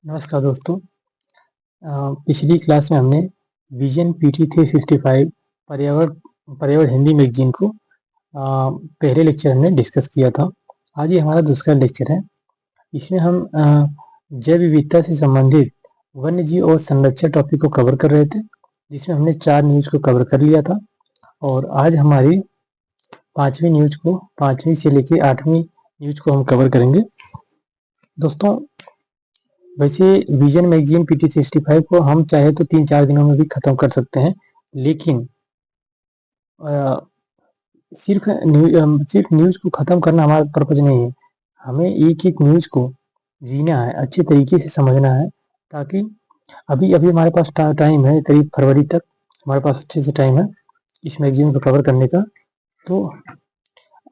नमस्कार दोस्तों। पिछली क्लास में हमने विजन पीटी 365 पर्यावरण पर्यावरण हिंदी मैगजीन को पहले लेक्चर हमने डिस्कस किया था। आज ये हमारा दूसरा लेक्चर है। इसमें हम जैव विविधता से संबंधित वन्य जीव और संरक्षण टॉपिक को कवर कर रहे थे, जिसमें हमने 4 न्यूज को कवर कर लिया था। और आज हमारी 5वीं से लेके 8वीं न्यूज को हम कवर करेंगे। दोस्तों, वैसे विजन मैगजीन पीटी 65 को हम चाहे तो 3-4 दिनों में भी खत्म कर सकते हैं, लेकिन सिर्फ न्यूज को खत्म करना हमारा पर्पज नहीं है। हमें एक एक न्यूज को जीना है, अच्छे तरीके से समझना है, ताकि अभी हमारे पास टाइम है, करीब फरवरी तक हमारे पास अच्छे से टाइम है इस मैगजीन को कवर करने का। तो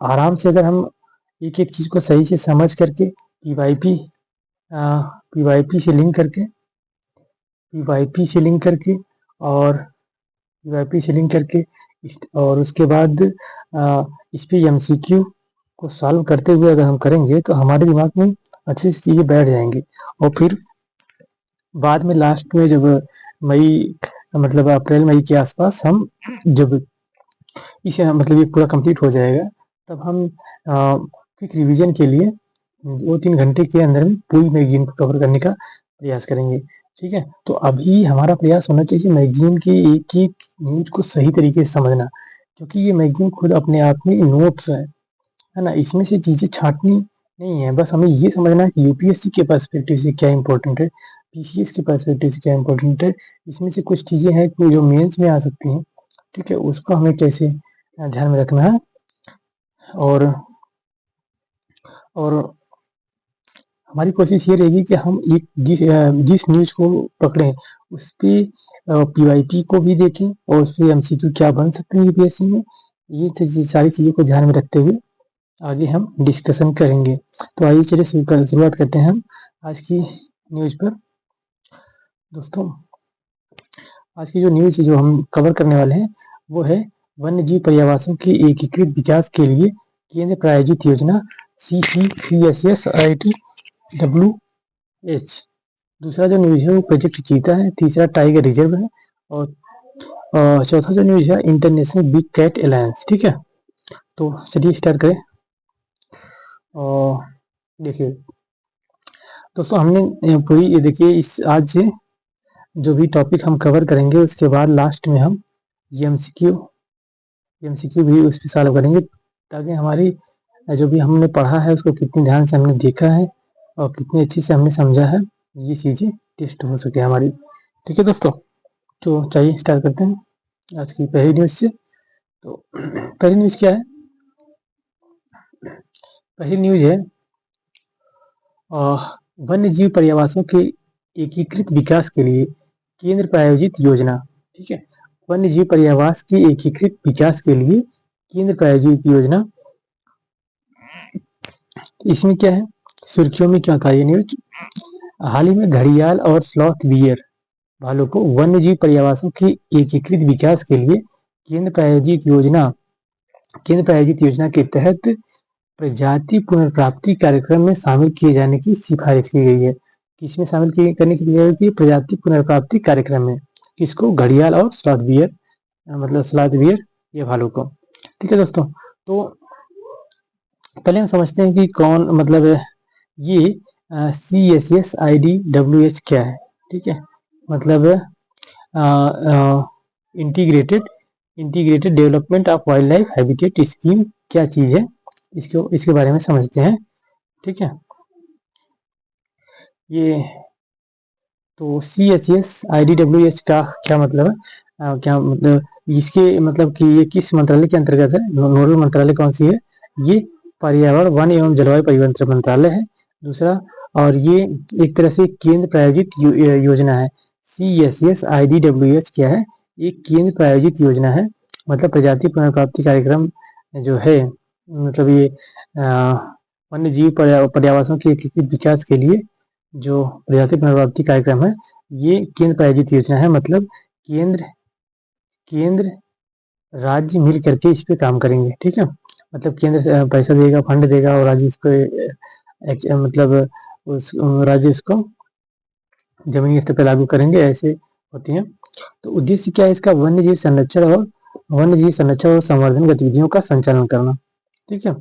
आराम से अगर हम एक एक चीज को सही से समझ करके पीवाईपी से लिंक करके और उसके बाद इस पे एमसीक्यू को सॉल्व करते हुए अगर हम करेंगे तो हमारे दिमाग में अच्छी सी चीजें बैठ जाएंगी। और फिर बाद में लास्ट में जब अप्रैल मई के आसपास हम जब इसे ये पूरा कंप्लीट हो जाएगा, तब हम क्विक रिवीजन के लिए 2-3 घंटे के अंदर में पूरी मैगजीन को कवर करने का प्रयास करेंगे। ठीक है, तो अभी हमारा प्रयास होना चाहिए मैगजीन की एक एक न्यूज को सही तरीके से समझना, क्योंकि ये मैगजीन खुद अपने आप में नोट्स है ना। इसमें से चीजें छांटनी नहीं है, बस हमें ये समझना है कि यूपीएससी के पर्सपेक्टिव से क्या इंपॉर्टेंट है, पीसीएस के पर्सपेक्टिव से क्या इंपॉर्टेंट है। इसमें से कुछ चीजें हैं जो मेंस में आ सकती हैं, ठीक है, उसको हमें कैसे ध्यान में रखना है। और हमारी कोशिश ये रहेगी कि हम एक जिस न्यूज को पकड़ें उस पे पीवाईपी को भी देखें और उस पे एमसीक्यू क्या बन सकते हैं यूपीएससी में। ये सारी चीजों को ध्यान में रखते हुए आगे हम डिस्कशन करेंगे। तो आइए चलिए शुरुआत करते हैं हम आज की न्यूज पर। दोस्तों, आज की जो न्यूज जो हम कवर करने वाले हैं वो है वन्य जीव पर्यावासों के एकीकृत विकास के लिए केंद्र प्रायोजित योजना CCCSSIDWH। दूसरा जो न्यूज है वो प्रोजेक्ट चीता है। तीसरा टाइगर रिजर्व है। और चौथा जो न्यूज है इंटरनेशनल बिग कैट अलायंस। ठीक है, तो चलिए स्टार्ट करें। और देखिए दोस्तों, हमने पूरी देखिए इस आज जो भी टॉपिक हम कवर करेंगे उसके बाद लास्ट में हम एमसीक्यू भी उस पर सॉल्व करेंगे, ताकि हमारी जो भी हमने पढ़ा है उसको कितनी ध्यान से हमने देखा है और कितनी अच्छी से हमने समझा है, ये चीजें टेस्ट हो सके हमारी। ठीक है दोस्तों, तो चलिए स्टार्ट करते हैं आज की पहली न्यूज से। तो पहली न्यूज क्या है? पहली न्यूज है वन्य जीव पर्यावासों के एकीकृत विकास के लिए केंद्र प्रायोजित योजना। ठीक है, वन्य जीव पर्यावास के एकीकृत विकास के लिए केंद्र प्रायोजित योजना। इसमें क्या है, सुर्खियों में क्या था ये न्यूज? हाल ही में घड़ियाल और स्लॉथ बियर भालू को वन्य जीव पर्यावासों के एकीकृत विकास के लिए केंद्र प्रायोजित योजना के तहत प्रजाति पुनर्प्राप्ति कार्यक्रम में शामिल किए जाने की सिफारिश की गई है। किसमें शामिल करने की गई है? प्रजाति पुनर्प्राप्ति कार्यक्रम में। किसको? घड़ियाल और स्लॉथ बियर ये भालू को। ठीक है दोस्तों, तो पहले हम समझते हैं कि कौन ये CSSIDWH क्या है। ठीक है, integrated development of wild life habitat scheme क्या चीज है, इसके बारे में समझते हैं। ठीक है, ये तो CSSIDWH का क्या मतलब है? इसके कि ये किस मंत्रालय के अंतर्गत है? नोडल मंत्रालय कौन सी है? ये पर्यावरण, वन एवं जलवायु परिवर्तन मंत्रालय है दूसरा। और ये एक तरह से केंद्र प्रायोजित योजना है। CSSIDWH क्या है? एक केंद्र प्रायोजित योजना है, प्रजाति पुनर्प्राप्ति कार्यक्रम जो है, ये वन्य जीव पर्यावासों के एकीकृत विकास के लिए जो प्रजाति पुनर्प्राप्ति कार्यक्रम है, ये केंद्र प्रायोजित योजना है। केंद्र राज्य मिल करके इस पे काम करेंगे। ठीक है, केंद्र पैसा देगा, फंड देगा, और राज्य इसको राज्य इसको जमीनी स्तर पर लागू करेंगे, ऐसे होती हैं। तो उद्देश्य क्या है इसका? वन्यजीव संरक्षण और संवर्धन गतिविधियों का संचालन करना। ठीक है।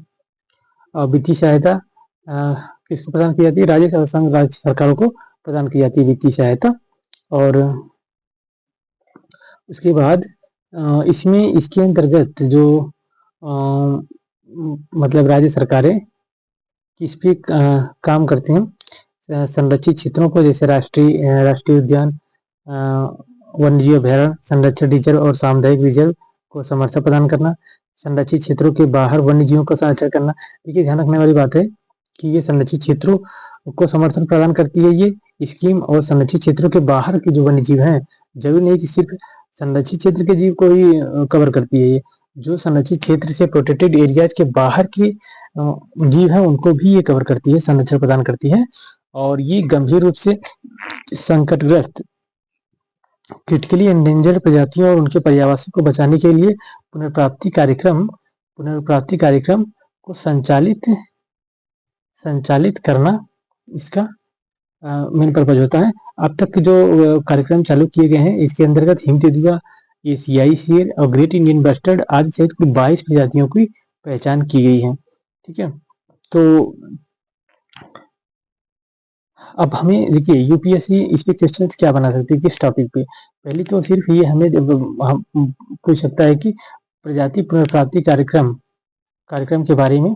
और वित्तीय सहायता किसको प्रदान की जाती है? राज्य सरकारों को प्रदान की जाती है वित्तीय सहायता। और उसके बाद इसमें इसके अंतर्गत जो मतलब राज्य सरकारें किस पे काम करती हैं? संरक्षित क्षेत्रों को, जैसे राष्ट्रीय उद्यान, वन्यजीव अभयारण्य, संरक्षित रिजर्व और सामुदायिक रिजर्व को समर्थन प्रदान करना, संरक्षित क्षेत्रों के बाहर वन्यजीवों का संरक्षण करना। देखिए, ध्यान रखने वाली बात है कि ये संरक्षित क्षेत्रों को समर्थन प्रदान करती है ये स्कीम, और संरक्षित क्षेत्रों के बाहर के जो वन्यजीव हैं, जरूरी नहीं कि सिर्फ संरक्षित क्षेत्र के जीव को ही कवर करती है ये। जो संरक्षित क्षेत्र से प्रोटेक्टेड एरियाज के बाहर के जीव हैं उनको भी ये कवर करती है, संरक्षण प्रदान करती है। और ये गंभीर रूप से संकटग्रस्त क्रिटिकली एंडेंजर्ड प्रजातियों और उनके पर्यावासियों को बचाने के लिए पुनर्प्राप्ति कार्यक्रम को संचालित करना इसका मेन पर्पज होता है। अब तक जो कार्यक्रम चालू किए गए हैं, इसके अंतर्गत हिमतेंदुआ, एशियाई शेर और ग्रेट इंडियन बस्टर्ड आदि सहित कुल 22 प्रजातियों की पहचान की गई है। ठीक है। तो अब हमें देखिए, यूपीएससी इस पे क्वेश्चंस क्या बना सकती है, किस टॉपिक पे? पहली तो सिर्फ ये हमें हम पूछ सकता है कि प्रजाति पुनर्प्राप्ति कार्यक्रम के बारे में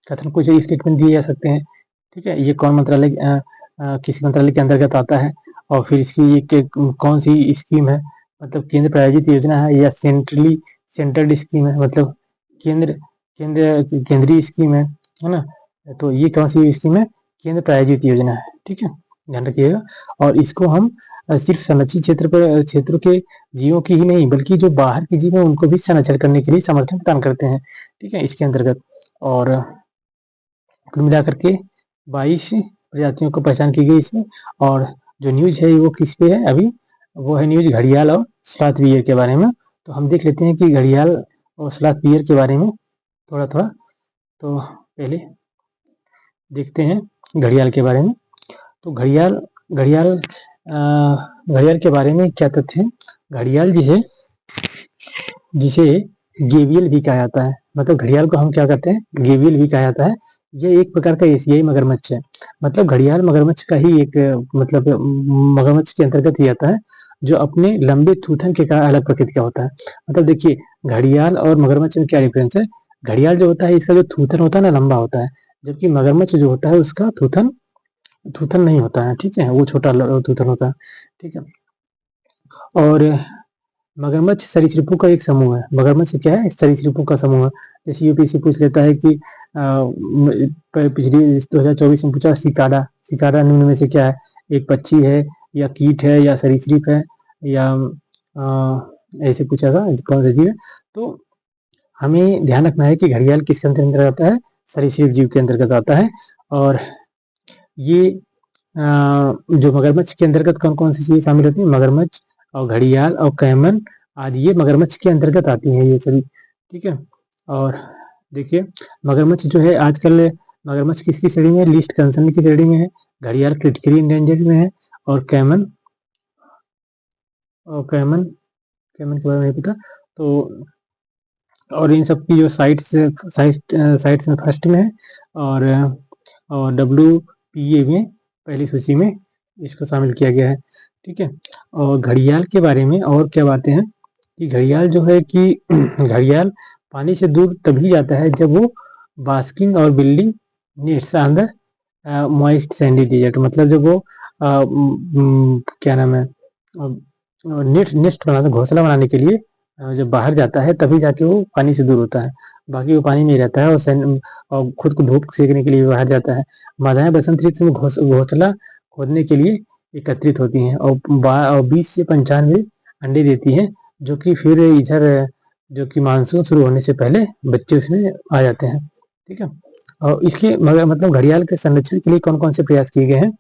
कथन कुछ स्टेटमेंट दिए जा सकते हैं। ठीक है। ये कौन मंत्रालय, किसी मंत्रालय के अंतर्गत आता है, और फिर इसकी ये कौन सी स्कीम है, मतलब केंद्र प्रायोजित योजना है या सेंट्रल स्कीम है, मतलब केंद्रीय स्कीम है ना? तो ये कौन सी स्कीम है? केंद्र प्रायोजित योजना है। ठीक है, ध्यान रखिएगा। और इसको हम सिर्फ संरक्षित क्षेत्रों के जीवों की ही नहीं, बल्कि जो बाहर के जीव हैं उनको भी संरक्षण करने के लिए समर्थन प्रदान करते हैं। ठीक है, इसके अंतर्गत। और कुल मिलाकर के 22 प्रजातियों को पहचान की गई इसमें। और जो न्यूज है वो किस पे है अभी? वो है न्यूज घड़ियाल और स्लॉथ बियर के बारे में। तो हम देख लेते हैं कि घड़ियाल और स्लॉथ बियर के बारे में थोड़ा। तो पहले देखते हैं घड़ियाल के बारे में। तो घड़ियाल के बारे में क्या तथ्य है? घड़ियाल जिसे गेवियल भी कहा जाता है, मतलब घड़ियाल को हम क्या कहते हैं? गेवियल भी कहा जाता है। ये एक प्रकार का एशियाई मगरमच्छ है। मतलब घड़ियाल मगरमच्छ का ही एक मतलब मगरमच्छ के अंतर्गत ही आता है, जो अपने लंबे थूथन के कारण अलग प्रकृति का होता है। मतलब देखिए, घड़ियाल और मगरमच्छ में क्या डिफरेंस है? घड़ियाल जो होता है, इसका जो थूथन होता है ना, लंबा होता है, जबकि मगरमच्छ जो होता है उसका थूथन नहीं होता है। ठीक है, वो छोटा थूथन होता है। ठीक है। और मगरमच्छ सरीसृपों का एक समूह है। मगरमच्छ क्या है? सरीसृपों का समूह है। जैसे यूपीएससी पूछ लेता है कि पिछली 2024 में पूछा, सिकाड़ा निम्न में से क्या है? एक पक्षी है, या कीट है, या सरीसृप है, या ऐसे पूछा था कौन सा जीव है? तो हमें ध्यान रखना है कि घड़ियाल किसके अंतर्गत आता है? सरीसृप जीव के अंतर्गत आता है। और ये जो मगरमच्छ के अंतर्गत कौन कौन सी चीजें शामिल होती है? मगरमच्छ और घड़ियाल और कैमन आदि ये मगरमच्छ के अंतर्गत आती हैं ये सभी। ठीक है। और देखिए, मगरमच्छ जो है आजकल, मगरमच्छ किसकी श्रेणी में? लिस्ट कंसर्न की श्रेणी में है। घड़ियाल क्रिटिकली इंडेंजर्ड में है। और कैमन के बारे में नहीं पता। तो और इन सब की जो साइट्स में फर्स्ट में है, और WPA में पहली सूची में इसको शामिल किया गया है। ठीक है। और घड़ियाल के बारे में और क्या बातें हैं कि घड़ियाल जो है कि घड़ियाल पानी से दूर तभी जाता है जब वो बास्किंग और बिल्डिंग नीड्स अंदर मॉइस्ट सैंडी डेजर्ट, मतलब जब वो क्या नाम है, नेस्ट बनाता, घोंसला बनाने के लिए जब बाहर जाता है तभी जाके वो पानी से दूर होता है। बाकी वो पानी में रहता है, और खुद को धूप सेकने के लिए बाहर जाता है। मादाएं बसंत ऋतु में घोंसला खोदने के लिए एकत्रित होती हैं, और 20 से 95 अंडे देती हैं, जो कि फिर इधर जो कि मानसून शुरू होने से पहले बच्चे उसमें आ जाते हैं। ठीक है। और इसके मतलब घड़ियाल के संरक्षण के लिए कौन कौन से प्रयास किए गए हैं?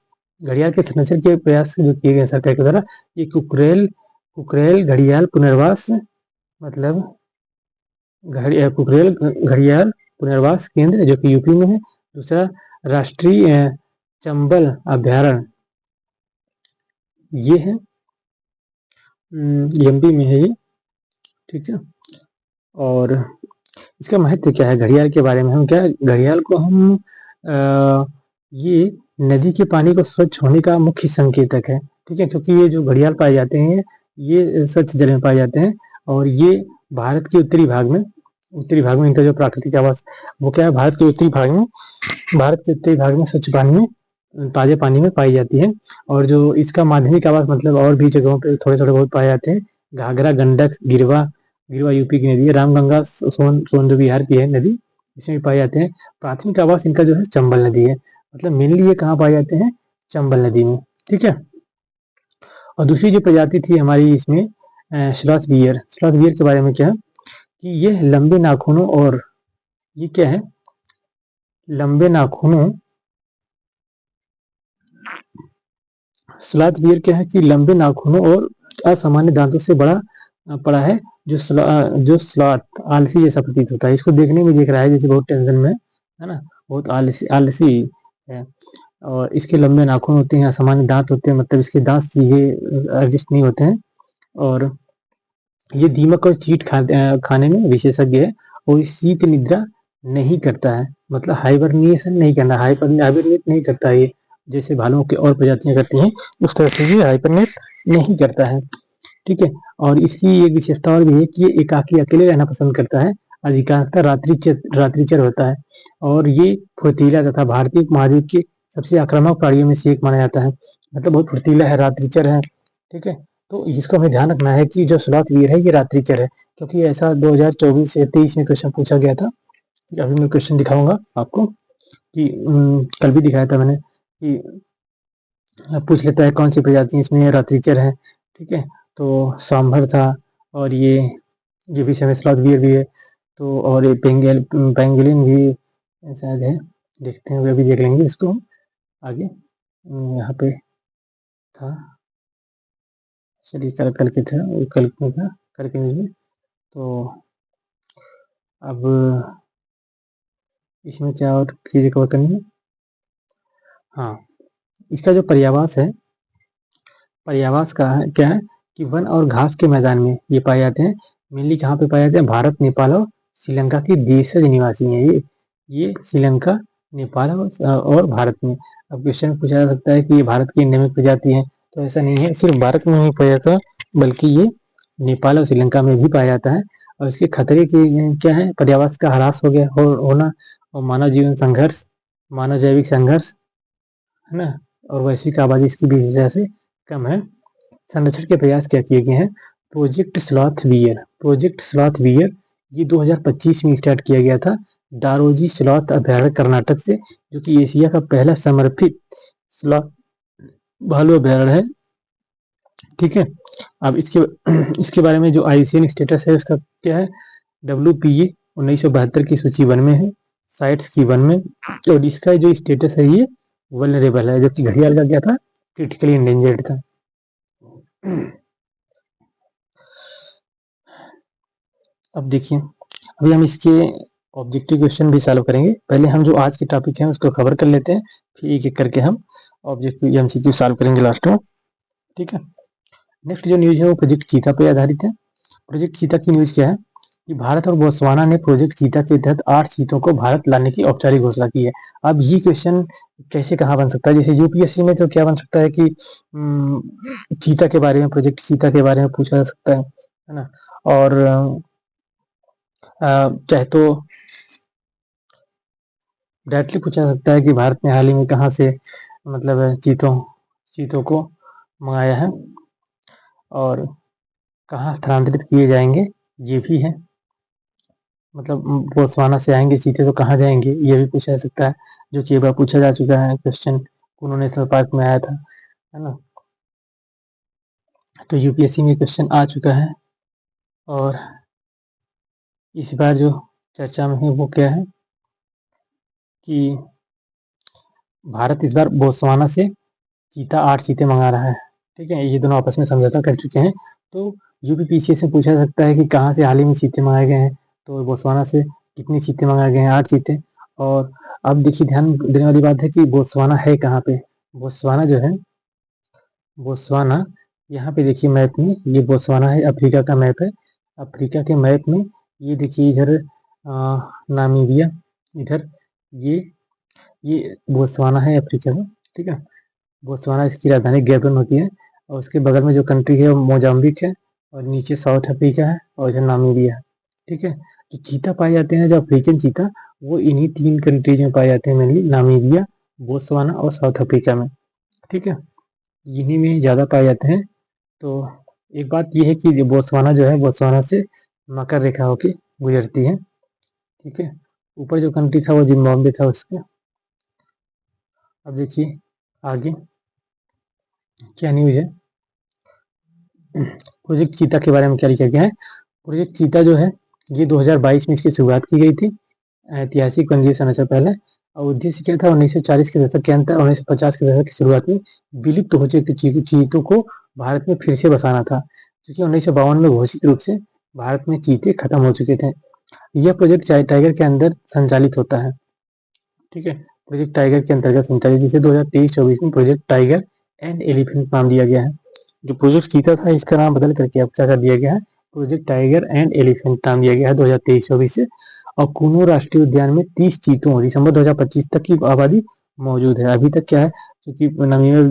घड़ियाल के संरक्षण के प्रयास जो किए गए सरकार के द्वारा, ये कुकरेल घड़ियाल पुनर्वास, मतलब कुकरेल घड़ियाल पुनर्वास केंद्र जो कि यूपी में है। दूसरा, राष्ट्रीय चंबल अभ्यारण्य, ये है एमपी में है ये, ठीक है। और इसका महत्व क्या है घड़ियाल के बारे में, हम क्या घड़ियाल को हम ये नदी के पानी को स्वच्छ होने का मुख्य संकेतक है, ठीक है, क्योंकि ये जो घड़ियाल पाए जाते हैं ये स्वच्छ जल में पाए जाते हैं और ये भारत के उत्तरी भाग में इनका जो प्राकृतिक आवास वो क्या है, भारत के उत्तरी भाग में स्वच्छ पानी में ताजे पानी में पाई जाती है। और जो इसका माध्यमिक आवास मतलब और भी जगहों पे थोड़े थोड़े बहुत पाए जाते हैं, घाघरा, गंडक, गिरवा यूपी की नदी है, रामगंगा सोन बिहार की है नदी, इसमें भी पाए जाते हैं। प्राथमिक आवास इनका जो है चंबल नदी है, मतलब मेनली ये कहाँ पाए जाते हैं, चंबल नदी में, ठीक है। और दूसरी जो प्रजाति थी हमारी इसमें स्लॉथ बियर के बारे में क्या है कि ये लंबे नाखूनों और ये क्या है, लंबे नाखूनों स्लॉथ बियर क्या है कि लंबे नाखूनों और असामान्य दांतों से पड़ा है, जो स्लॉथ आलसी जैसा प्रतीत होता है। इसको देखने में दिख रहा है जैसे बहुत टेंशन में है ना, बहुत आलसी है। और इसके लंबे नाखून होते हैं, असामान्य दांत होते हैं, मतलब इसके दांत सीधे एडजस्ट नहीं होते हैं। और ये दीमक और चीट खाने में विशेषज्ञ है और शीत निद्रा नहीं करता है, मतलब हाइबरनेशन नहीं करना, हाइबरनेट नहीं करता है ये, जैसे भालुओं की और प्रजातियां करती हैं उस तरह से ये हाइबरनेट नहीं करता है, ठीक है। और इसकी एक विशेषता और भी है कि ये एकाकी अकेले रहना पसंद करता है, अधिकांशतः रात्रिचर होता है और ये फुर्तीला तथा भारतीय उपमहाद्वीप के सबसे आक्रामक प्राणियों में से एक माना जाता है, मतलब बहुत फुर्तीला है, रात्रिचर है, ठीक है। तो जिसको हमें ध्यान रखना है कि जो स्लॉथ वीर है ये रात्रिचर है, क्योंकि ऐसा 2024 या 23 में क्वेश्चन पूछा गया था। अभी मैं क्वेश्चन दिखाऊंगा आपको कि कल भी दिखाया था मैंने कि पूछ लेता है कौन सी प्रजाति इसमें रात्रिचर है, ठीक है। तो सांभर था और ये भी सेमी स्लॉथ बियर भी है, तो और ये पेंगुलिन भी शायद है, देखते हैं वे भी देख लेंगे इसको हम आगे। यहाँ पे था, चलिए कल के था, कल में था, कल के न्यूज में। तो अब इसमें क्या और चीज़ें कवर करनी है, हाँ इसका जो पर्यावास का है क्या है कि वन और घास के मैदान में ये पाए जाते हैं। मेनली कहाँ पे पाए जाते हैं, भारत, नेपाल और श्रीलंका की देशज निवासी हैं ये श्रीलंका, नेपाल और भारत में। अब क्वेश्चन पूछा जा सकता है कि ये भारत की एंडेमिक प्रजाति है, तो ऐसा नहीं है, सिर्फ भारत में नहीं पाया जाता बल्कि ये नेपाल और श्रीलंका में भी पाया जाता है। और इसके खतरे की क्या है, पर्यावास का ह्रास हो गया होना और मानव जैविक संघर्ष है ना, और वैश्विक आबादी इसकी 20,000 से कम है। संरक्षण के प्रयास क्या किए गए हैं, प्रोजेक्ट स्लॉथ वियर ये 2025 में स्टार्ट किया गया था दारोजी स्लॉथ अभयारण्य कर्नाटक से, जो कि एशिया का पहला समर्पित स्लॉथ भालू अभयारण्य है, ठीक है। अब इसके बारे में जो आईसीएन स्टेटस है उसका क्या है, WPA 1972 की सूची 1 में है, साइट्स की 1 में, और इसका जो स्टेटस है ये वल्नरेबल है, जबकि घड़ियाल का क्या था, क्रिटिकली इंडेंजर्ड था। अब देखिए, अभी हम इसके ऑब्जेक्टिव क्वेश्चन भी सॉल्व करेंगे। पहले हम जो आज के टॉपिक है उसको कवर कर लेते हैं, फिर एक एक करके हम ऑब्जेक्टिव MCQ सॉल्व करेंगे लास्ट में, ठीक है। नेक्स्ट जो न्यूज है वो प्रोजेक्ट चीता पे आधारित है। प्रोजेक्ट चीता की न्यूज क्या है कि भारत और बोत्सवाना ने प्रोजेक्ट चीता के तहत 8 चीतों को भारत लाने की औपचारिक घोषणा की है। अब ये क्वेश्चन कैसे कहाँ बन सकता है, जैसे यूपीएससी में तो क्या बन सकता है कि चीता के बारे में, प्रोजेक्ट चीता के बारे में पूछा जा सकता है ना, और चाहे तो डायरेक्टली पूछा जा सकता है कि भारत ने हाल ही में कहाँ से मतलब चीतों को मंगाया है और कहाँ स्थानांतरित किए जाएंगे, ये भी है, मतलब बोत्सवाना से आएंगे चीते तो कहाँ जाएंगे, ये भी पूछा जा सकता है, जो कि एक बार पूछा जा चुका है क्वेश्चन, कुनो नेशनल पार्क में आया था, है ना। तो यूपीएससी में क्वेश्चन आ चुका है और इस बार जो चर्चा में है वो क्या है कि भारत इस बार बोत्सवाना से 8 चीते मंगा रहा है, ठीक है। ये दोनों आपस में समझौता कर चुके हैं। तो यूपीपीसीएस से पूछा जा सकता है कि कहाँ से हाल ही में चीते मंगाए गए हैं, तो बोत्सवाना से कितने चीते मंगाए गए हैं, 8 चीते। और अब देखिए ध्यान देने वाली बात है कि बोत्सवाना है कहाँ पे, बोत्सवाना जो है बोत्सवाना, यहाँ पे देखिए मैप में ये बोत्सवाना है, अफ्रीका का मैप है। अफ्रीका के मैप में ये देखिए इधर नामीबिया, इधर ये ये बोत्सवाना है अफ्रीका का, ठीक है। बोत्सवाना इसकी राजधानी गैबन होती है, और उसके बगल में जो कंट्री है वो मोजाम्बिक है, और नीचे साउथ अफ्रीका है, और इधर नामीबिया है, ठीक है। जो चीता पाए जाते हैं, जो अफ्रीकन चीता, वो इन्हीं 3 कंट्रीज में पाए जाते हैं, मेनली नामीबिया, बोत्सवाना और साउथ अफ्रीका में, ठीक है। इन्हीं में ज़्यादा पाए जाते हैं। तो एक बात ये है कि बोत्सवाना जो है, बोत्सवाना से मकर रेखा होके गुजरती है, ठीक है। ऊपर जो कंट्री था वो जिम्बाब्वे था उसके। अब देखिए आगे क्या न्यूज है। प्रोजेक्ट चीता के बारे में क्या लिखा गया है। प्रोजेक्ट चीता जो है ये 2022 में इसकी शुरुआत की गई थी, ऐतिहासिक 15 साल पहले। और उद्देश्य क्या था, 1940 के दशक के अंत, 1950 के दशक की शुरुआत में विलुप्त हो चुके चीतों को भारत में फिर से बसाना था, क्योंकि 1952 में घोषित रूप से भारत में चीते खत्म हो चुके थे। यह प्रोजेक्ट टाइगर के अंदर संचालित होता है, ठीक है। प्रोजेक्ट टाइगर के अंतर्गत संचालित, जिसे 2023-24 में प्रोजेक्ट टाइगर एंड एलिफेंट नाम दिया गया है। जो प्रोजेक्ट चीता था इसका नाम बदल करके अब क्या कर दिया गया है, प्रोजेक्ट टाइगर एंड एलिफेंट नाम दिया गया है 2023-24 से। और कुनो राष्ट्रीय उद्यान में 30 चीतों, दिसंबर 2025 तक की आबादी मौजूद है। अभी तक क्या है, क्योंकि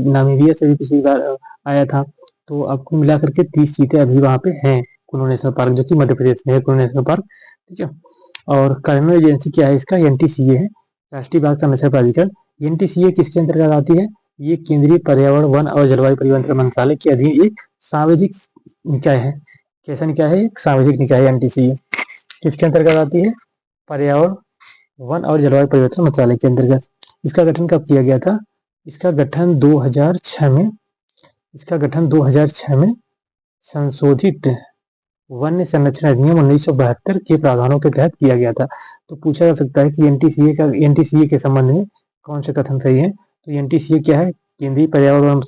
नामीबिया से भी पिछली बार आया था, तो अब कुल मिलाकर के 30 चीते अभी वहाँ पे हैं, कुनो नेशनल पार्क, जो कि मध्य प्रदेश में है, कुनो नेशनल पार्क, ठीक है। और कार्यान्वयन एजेंसी क्या है इसका, एनटीसीए है, राष्ट्रीय बाघ संरक्षण प्राधिकरण। एनटीसीए किसके अंतर्गत आती है, ये केंद्रीय पर्यावरण, वन और जलवायु परिवर्तन मंत्रालय के अधीन एक सांविधिक निकाय है। कैसा निकाय है, एक सांविधिक निकाय है एनटीसीए। किसके अंतर्गत आती है, पर्यावरण, वन और जलवायु परिवर्तन मंत्रालय के अंतर्गत। इसका गठन कब किया गया था, इसका गठन 2006 में, इसका गठन 2006 में संशोधित वन्य संरक्षण अधिनियम 1972 के प्रावधानों के तहत किया गया था। तो पूछा जा सकता है कि एनटीसीए के संबंध में कौन से कथन सही है। तो एनटीसीए क्या है, केंद्रीय पर्यावरण,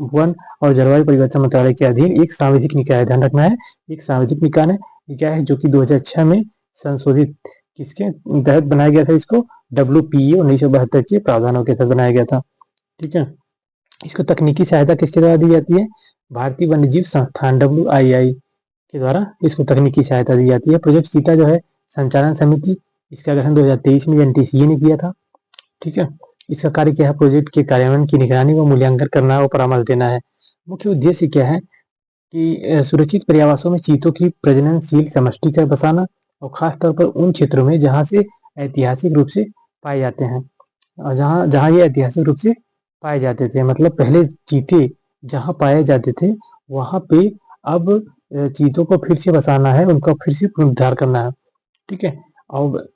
वन और जलवायु परिवर्तन मंत्रालय के अधीन एक सांविधिक निकाय, ध्यान रखना है, एक सांविधिक निकाय है, जो कि 2006 में संशोधित किसके तहत बनाया गया था, इसको WPA 1972 के प्रावधानों के तहत बनाया गया था, ठीक है। इसको तकनीकी सहायता किसके द्वारा दी जाती है, भारतीय वन्यजीव संस्थान WII के द्वारा इसको तकनीकी सहायता दी जाती है। प्रोजेक्ट चीता जो है संचालन समिति, इसका गठन 2023 में एनटीसीए ने किया था, ठीक है। इसका कार्य क्या है, प्रोजेक्ट के कार्यान्वयन की निगरानी व मूल्यांकन करना और परामर्श देना है। मुख्य उद्देश्य क्या है कि सुरक्षित पर्यावासों में चीतों की प्रजननशील समष्टि का बसाना, और खासतौर पर उन क्षेत्रों में जहाँ से ऐतिहासिक रूप से पाए जाते हैं, और जहाँ जहाँ ये ऐतिहासिक रूप से पाए जाते थे, मतलब पहले चीते जहाँ पाए जाते थे वहाँ पे अब चीतों को फिर से बसाना है, उनका फिर से पुनरुद्धार करना है, ठीक है। और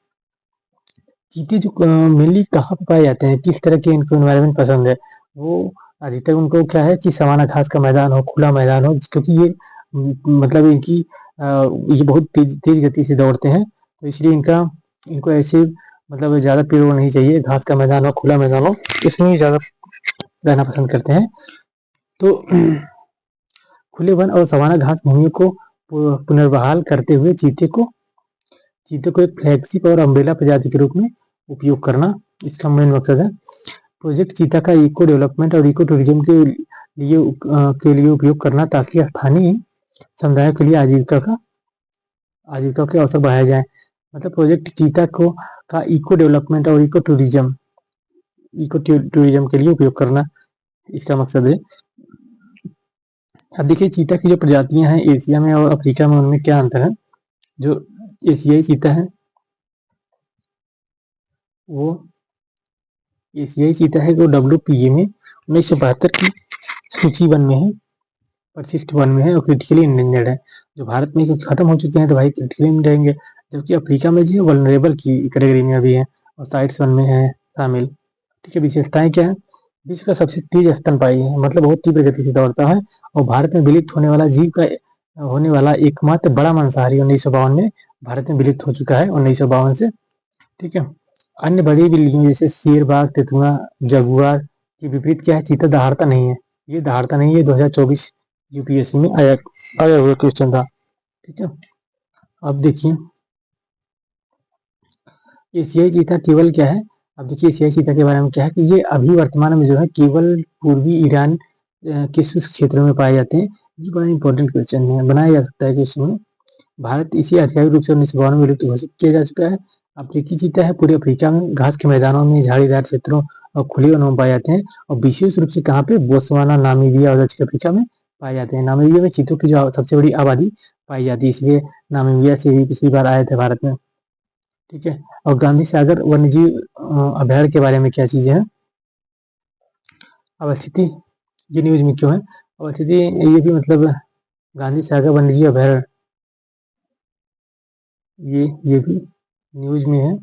चीते जो मेनली कहाँ पे पाए जाते हैं, किस तरह के इनको एनवायरनमेंट पसंद है, वो अधिकतर उनको क्या है कि सवाना घास का मैदान हो, खुला मैदान हो, क्योंकि ये मतलब इनकी ये बहुत तेज तेज गति से दौड़ते हैं, तो इसलिए इनको ऐसे मतलब ज़्यादा पेड़ नहीं चाहिए, घास का मैदान हो, खुला मैदान हो, इसमें ज़्यादा रहना पसंद करते हैं। तो खुले वन और सवाना घास भूमि को पुनर्बहाल करते हुए चीते को एक फ्लैगशिप और अम्ब्रेला प्रजाति के रूप में उपयोग करना इसका मेन मकसद है। प्रोजेक्ट चीता का इको डेवलपमेंट और इको टूरिज्म के लिए उपयोग करना, ताकि स्थानीय समुदायों के लिए आजीविका के अवसर बढ़ाए जाए। मतलब प्रोजेक्ट चीता का इको डेवलपमेंट और इको टूरिज्म के लिए उपयोग करना इसका मकसद है। अब देखिए चीता की जो प्रजातियां हैं एशिया में और अफ्रीका में, उनमें क्या अंतर है। जो एशियाई चीता है वो WPA में 1972 की सूची वन में है, परिशिष्ट वन में है, और क्रिटिकली इंडेंजर्ड है। जो भारत में क्योंकि खत्म हो चुके हैं तो भाई क्रिटिकली इंडेंजर्ड रहेंगे, जबकि अफ्रीका में जो है वल्नरेबल की कैटेगरी में अभी है, और साइट्स वन में है शामिल, ठीक है। विशेषताएं क्या है, विश्व का सबसे तेज स्तनपायी है, मतलब बहुत तीव्र गति से दौड़ता है, और भारत में विलुप्त होने वाला एकमात्र बड़ा मांसाहारी 1952 में भारत में विलुप्त हो चुका है, 1952 से, ठीक है। अन्य बड़ी बिल्लियों जैसे शेर, बाघ, तेतुआ, जगुआर के विपरीत क्या है, चीता दहाड़ता नहीं है। ये दहाड़ता नहीं है, 2024 यूपीएससी में आया हुआ क्वेश्चन था, ठीक है। अब देखिए एशियाई चीता केवल क्या है, अब देखिए एशियाई चीता के बारे में क्या है कि ये अभी वर्तमान में जो है केवल पूर्वी ईरान किस किस क्षेत्रों में पाए जाते हैं? ये बड़ा इंपॉर्टेंट क्वेश्चन है, बनाया जा सकता है क्वेश्चन में। भारत इसी आधिकारिक रूप से 1952 में विलुप्त घोषित किया जा चुका है। अफ्रीकी चीता है पूरे अफ्रीका में घास के मैदानों में, झाड़ीदार क्षेत्रों और खुले वनों में पाए जाते हैं। और विशेष रूप से कहाँ पे? बोत्सवाना, नामीबिया और दक्षिण अफ्रीका में पाए जाते हैं। नामीबिया में चीतों की जो सबसे बड़ी आबादी पाई जाती है, इसलिए नामीबिया से ही पिछली बार आए थे भारत में। ठीक है। और गांधी सागर वन्यजीव अभयारण्य के बारे में क्या चीजें हैं? अवस्थिति, ये न्यूज में क्यों है? अवस्थिति ये भी मतलब गांधी सागर वन्यजीव अभयारण्य, ये भी न्यूज में है।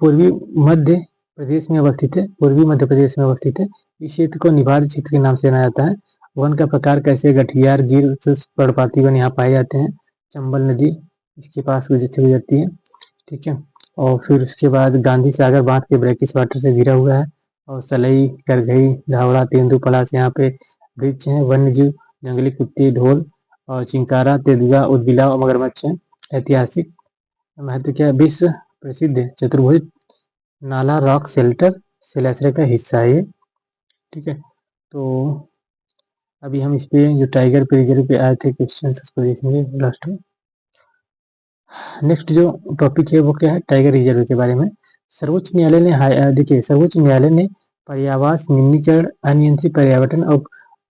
पूर्वी मध्य प्रदेश में अवस्थित है, पूर्वी मध्य प्रदेश में अवस्थित है। इस क्षेत्र को निवार्ड क्षेत्र के नाम से जाना जाता है। वन का प्रकार कैसे? गठियार, गिर, शुष्क पर्णपाती वन यहाँ पाए जाते हैं। चंबल नदी इसके पास गुजरती है। ठीक है। और फिर उसके बाद गांधी सागर बांध के ब्रैकिश वाटर से घिरा हुआ है। और सलई, करघई, धावड़ा, तेंदु, पलाश यहाँ पे वृक्ष हैं। वन्यजीव जंगली कुत्ते, ढोल और चिंकारा, तेंदुआ, उदबिलाव और मगरमच्छ हैं। ऐतिहासिक महत्व क्या है? विश्व प्रसिद्ध चतुर्भुज नाला रॉक शेल्टर शिलाश्रय का हिस्सा है ये। ठीक है। तो अभी हम इस पे जो टाइगर रिजर्व पे आए थे क्वेश्चन उसको देखेंगे लास्ट में। नेक्स्ट जो टॉपिक है वो क्या है? टाइगर रिजर्व के बारे में। सर्वोच्च न्यायालय ने देखिए, सर्वोच्च न्यायालय ने पर्यावास निम्नीकरण, अनियंत्रित पर्यावरण और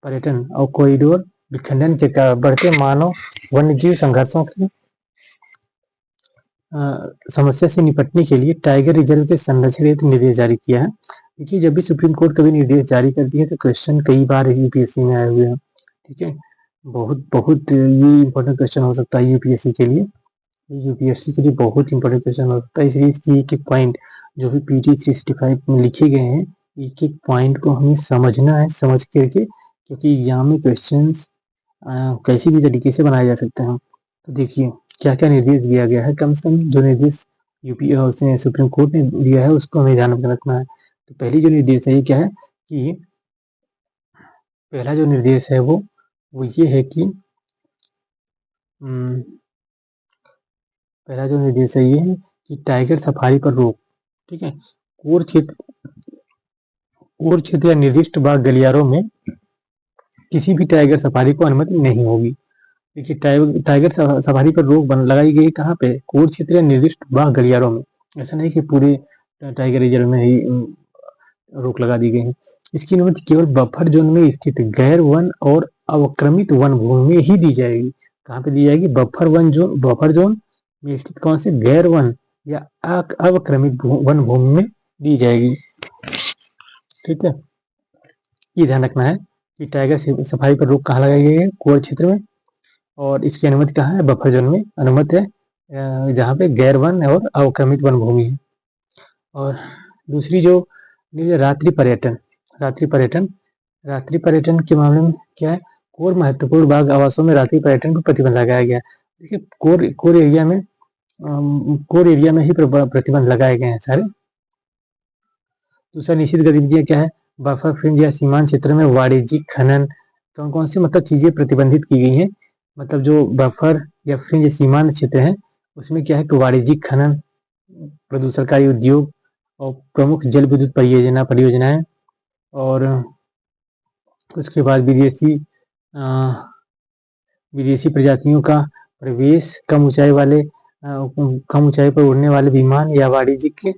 पर्यटन और कॉरिडोर विखंडन के कारण बढ़ते मानव वन्यजीव संघर्षों की समस्या से निपटने के लिए टाइगर रिजर्व के संरक्षण हेतु निर्देश जारी किया है। देखिए, जब भी सुप्रीम कोर्ट कभी निर्देश जारी करती है तो क्वेश्चन कई बार यूपीएससी में आए हुए हैं। ठीक है। बहुत ये इंपॉर्टेंट क्वेश्चन हो सकता है यूपीएससी के लिए। यूपीएससी के लिए बहुत इंपॉर्टेंट क्वेश्चन हो सकता है, इसलिए इसकी एक एक पॉइंट जो भी पीटी 365 में लिखे गए हैं, एक एक पॉइंट को हमें समझना है, समझ करके, क्योंकि एग्जाम में क्वेश्चन कैसी भी तरीके से बनाए जा सकते हैं। तो देखिए क्या क्या निर्देश दिया गया है, कम से कम जो निर्देश उसने सुप्रीम कोर्ट ने दिया है उसको हमें ध्यान में रखना है। तो पहली जो निर्देश है ये क्या है कि पहला जो निर्देश है वो ये है कि पहला जो निर्देश है ये है कि टाइगर सफारी पर रोक। ठीक है। कोर क्षेत्र या निर्दिष्ट बाघ गलियारों में किसी भी टाइगर सफारी को अनुमति नहीं होगी। देखिए, टाइगर सफारी पर रोक लगाई गई कहाँ पे? कोर क्षेत्र या निर्दिष्ट बाघ गलियारों में। ऐसा नहीं कि पूरे टाइगर रिजर्व में ही रोक लगा दी गई है। इसकी अनुमति केवल बफर जोन में स्थित गैर वन और अवक्रमित वन भूमि में ही दी जाएगी। कहाँ पे दी जाएगी? बफर जोन में स्थित कौन से? गैर वन या अवक्रमित वन भूमि में दी जाएगी। ठीक है। ये ध्यान रखना है कि टाइगर सफारी पर रोक कहाँ लगाई गई है? कोर क्षेत्र में। और इसकी अनुमति कहाँ है? बफर जोन में अनुमति है, जहाँ पे गैर वन और अवक्रमित वन भूमि है। और दूसरी जो रात्रि पर्यटन के मामले में क्या है? कोर महत्वपूर्ण बाघ आवासों में रात्रि पर्यटन पर प्रतिबंध लगाया गया। देखिए, कोर एरिया में ही प्रतिबंध लगाए गए हैं सारे। दूसरा निश्चित गतिविधियां क्या है? बफर फ्रिंज या सीमांत क्षेत्र में वाणिज्यिक खनन, कौन कौन सी मतलब चीजें प्रतिबंधित की गई हैं? मतलब जो बफर या फ्रिंज सीमांत क्षेत्र है उसमें क्या है कि वाणिज्यिक खनन, प्रदूषणकारी उद्योग और प्रमुख जल विद्युत परियोजनाएं, और उसके बाद विदेशी प्रजातियों का प्रवेश, कम ऊंचाई पर उड़ने वाले विमान या वाणिज्यिक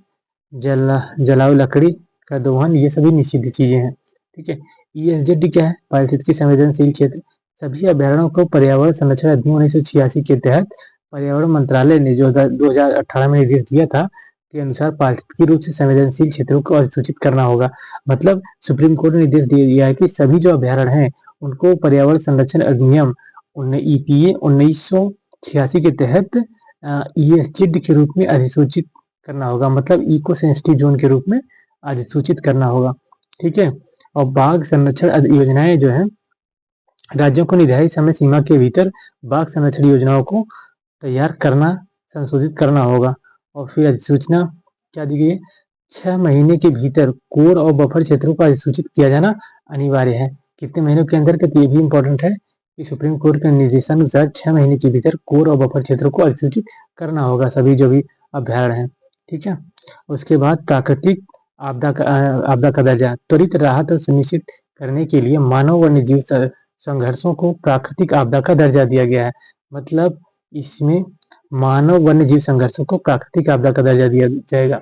जलाऊ लकड़ी का दोहन, ये सभी निषिद्ध चीजें हैं। ठीक है। ESZD क्या है? पारिस्थितिकी संवेदनशील क्षेत्र। सभी अभयारण्यों को पर्यावरण संरक्षण अधिनियम 1986 के तहत पर्यावरण मंत्रालय ने जो 2018 में निर्देश दिया था के अनुसार पारिस्थितिकी रूप से संवेदनशील क्षेत्रों को अधिसूचित करना होगा। मतलब सुप्रीम कोर्ट ने निर्देश दिया है कि सभी जो अभयारण्य हैं उनको पर्यावरण संरक्षण अधिनियम EPA 1986 के तहत ESZD के रूप में अधिसूचित करना होगा, मतलब इको सेंसिटिव जोन के रूप में अधिसूचित करना होगा। ठीक है। और बाघ संरक्षण योजनाएं जो है राज्यों को निर्धारित समय सीमा के भीतर बाघ संरक्षण योजनाओं को तैयार करना, संशोधित करना होगा। और फिर अधिसूचना क्या दी गई है? 6 महीने के भीतर कोर और बफर क्षेत्रों को अधिसूचित किया जाना अनिवार्य है। कितने महीनों के अंदर? ये भी इंपॉर्टेंट है कि सुप्रीम कोर्ट के निर्देशानुसार 6 महीने के भीतर कोर और बफर क्षेत्रों को अधिसूचित करना होगा, सभी जो भी अभयारण्य है। ठीक है। उसके बाद प्राकृतिक आपदा का दर्जा त्वरित राहत सुनिश्चित करने के लिए मानव वन्यजीव संघर्षों को प्राकृतिक आपदा का दर्जा दिया गया है। मतलब इसमें मानव वन्यजीव संघर्षों को प्राकृतिक आपदा का दर्जा दिया जाएगा।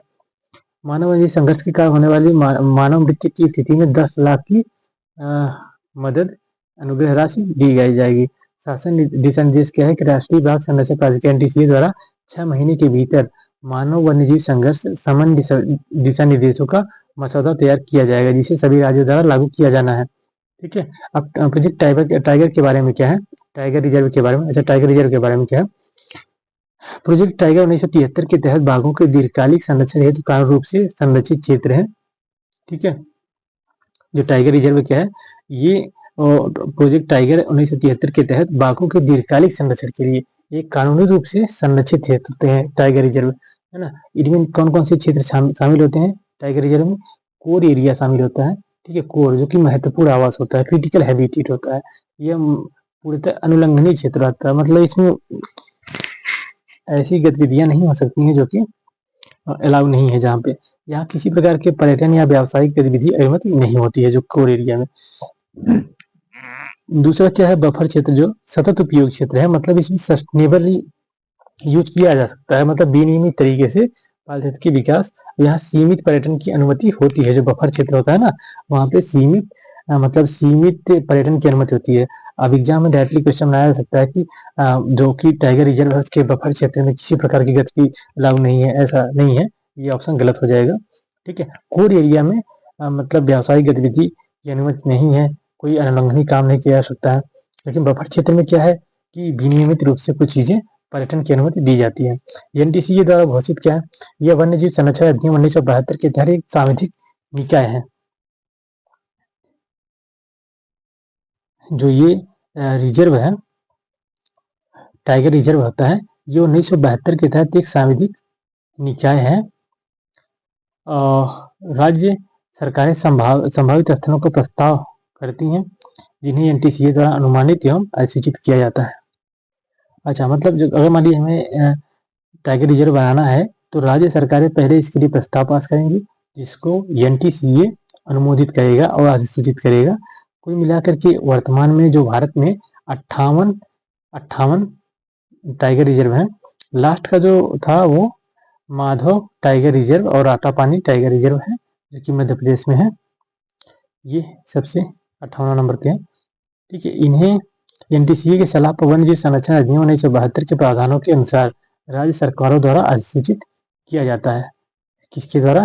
मानव वन्यजीव संघर्ष के कारण होने वाली मानव मृत्यु की स्थिति में 10 लाख की मदद अनुग्रह राशि दी जाएगी। शासन दिशा निर्देश क्या है कि राष्ट्रीय बाघ संरक्षण प्राधिकरण NTCA द्वारा 6 महीने के भीतर मानव वन्यजीव संघर्ष समन दिशा निर्देशों का मसौदा तैयार किया जाएगा, जिसे सभी राज्यों द्वारा लागू किया जाना है। ठीक है। अब प्रोजेक्ट टाइगर के बारे में क्या है, टाइगर रिजर्व के बारे में। अच्छा, टाइगर रिजर्व के बारे में क्या है। प्रोजेक्ट टाइगर 1973 के तहत बाघों के दीर्घकालिक संरक्षण हेतु कानूनी रूप से संरक्षित क्षेत्र है। ठीक है। जो टाइगर रिजर्व क्या है, ये प्रोजेक्ट टाइगर 1973 के तहत बाघों के दीर्घकालिक संरक्षण के लिए एक कानूनी रूप से संरक्षित क्षेत्र होते हैं टाइगर रिजर्व, है ना। इनमें कौन कौन से क्षेत्र शामिल होते हैं टाइगर रिजर्व में। कोर एरिया शामिल होता है। ठीक है। कोर जो कि महत्वपूर्ण आवास होता है, क्रिटिकल हैबिटेट होता है। यह पूर्णतः अनुल्लंघनीय क्षेत्र आता है। मतलब इसमें ऐसी गतिविधियां नहीं हो सकती हैं जो कि अलाउ नहीं है, जहाँ पे यहाँ किसी प्रकार के पर्यटन या व्यावसायिक गतिविधि अनुमति नहीं होती है जो कोर एरिया में। दूसरा क्या है, बफर क्षेत्र जो सतत उपयोग क्षेत्र है। मतलब इसमें सस्टेनेबली यूज किया जा सकता है, मतलब विनियमित तरीके से पाल क्षेत्र की विकास। यहाँ सीमित पर्यटन की अनुमति होती है। जो बफर क्षेत्र होता है ना, वहाँ पे सीमित मतलब सीमित पर्यटन की अनुमति होती है। अब एग्जाम में डायरेक्टली क्वेश्चन बनाया जा सकता है कि जो कि टाइगर रिजर्व है उसके बफर क्षेत्र में किसी प्रकार की गतिविधि लागू नहीं है, ऐसा नहीं है। ये ऑप्शन गलत हो जाएगा। ठीक है। कोर एरिया में मतलब व्यावसायिक गतिविधि की अनुमति नहीं है, कोई अनुल्लंघनीय काम नहीं किया जा सकता है। लेकिन बफर क्षेत्र में क्या है कि विनियमित रूप से कुछ चीजें पर्यटन की अनुमति दी जाती है। NTCA द्वारा घोषित क्या है, यह वन्यजीव संरक्षण अधिनियम 1972 के तहत एक सांविधिक निकाय है। जो ये रिजर्व है, टाइगर रिजर्व होता है, ये 1972 के तहत एक सांविधिक निकाय है। राज्य सरकारें संभावित स्थलों को प्रस्ताव करती हैं, जिन्हें NTCA द्वारा अनुमानित एवं अधिसूचित किया जाता है। अच्छा, मतलब जो अगर मान लीजिए हमें टाइगर रिजर्व बनाना है तो राज्य सरकारें पहले इसके लिए प्रस्ताव पास करेंगी, जिसको NTCA अनुमोदित करेगा और अधिसूचित करेगा। कुल मिलाकर के वर्तमान में जो भारत में 58 टाइगर रिजर्व है। लास्ट का जो था वो माधव टाइगर रिजर्व और रातापानी टाइगर रिजर्व है, जो कि मध्य प्रदेश में है। ये सबसे 58 नंबर पे है। ठीक है। इन्हें NTCA की सलाह पर वन्यजीव संरक्षण अधिनियम 1972 के प्रावधानों के अनुसार राज्य सरकारों द्वारा अधिसूचित किया जाता है। किसके द्वारा,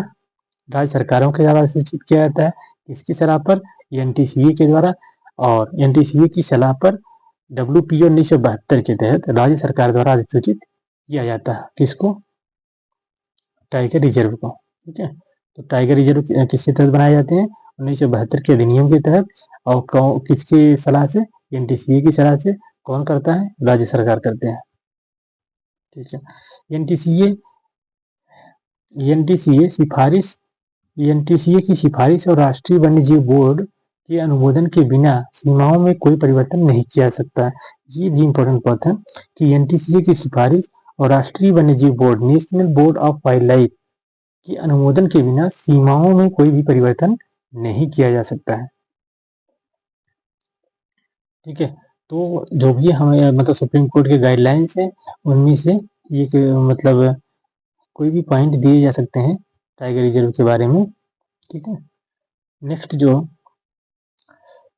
राज्य सरकारों के द्वारा अधिसूचित किया जाता है। किसकी सलाह पर, NTCA के द्वारा। और NTCA की सलाह पर WPO 1972 के तहत राज्य सरकार द्वारा अधिसूचित किया जाता है। किसको, टाइगर रिजर्व को। ठीक है। तो टाइगर रिजर्व किसके तहत बनाए जाते हैं, 1972 के अधिनियम के तहत। और किसकी सलाह से, NTCA की सलाह से। कौन करता है, राज्य सरकार करते हैं। ठीक है। NTCA की सिफारिश और राष्ट्रीय वन्यजीव बोर्ड के अनुमोदन के बिना सीमाओं में कोई परिवर्तन नहीं किया जा सकता है। ये भी इंपॉर्टेंट बात है कि NTCA की सिफारिश और राष्ट्रीय वन्यजीव board, national board of wild life के अनुमोदन के बिना सीमाओं में कोई भी परिवर्तन नहीं किया जा सकता है। ठीक है। तो जो भी हमें मतलब सुप्रीम कोर्ट के गाइडलाइंस है, उनमें से एक मतलब कोई भी पॉइंट दिए जा सकते हैं टाइगर रिजर्व के बारे में। ठीक है। नेक्स्ट जो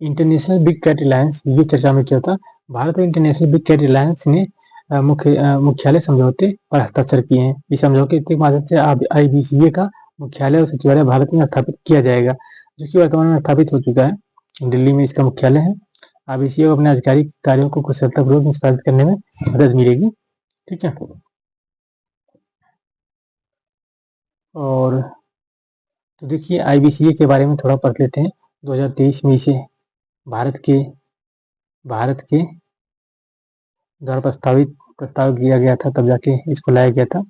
इंटरनेशनल बिग कैट अलायंस, ये चर्चा में क्या था। भारत और इंटरनेशनल बिग कैट अलायंस ने मुख्यालय समझौते पर हस्ताक्षर किए हैं। इस समझौते के माध्यम से IBCA का मुख्यालय और सचिवालय भारत में स्थापित किया जाएगा, जो कि वर्तमान में स्थापित हो चुका है। दिल्ली में इसका मुख्यालय है। IBCA को अपने आधिकारिक कार्यों को कुशलतापूर्वक निष्पादित करने में मदद मिलेगी। ठीक है। और तो देखिए IBCA के बारे में थोड़ा पढ़ लेते हैं। 2023 में इसे भारत के द्वारा प्रस्ताव किया गया था, तब जाके इसको लाया गया था।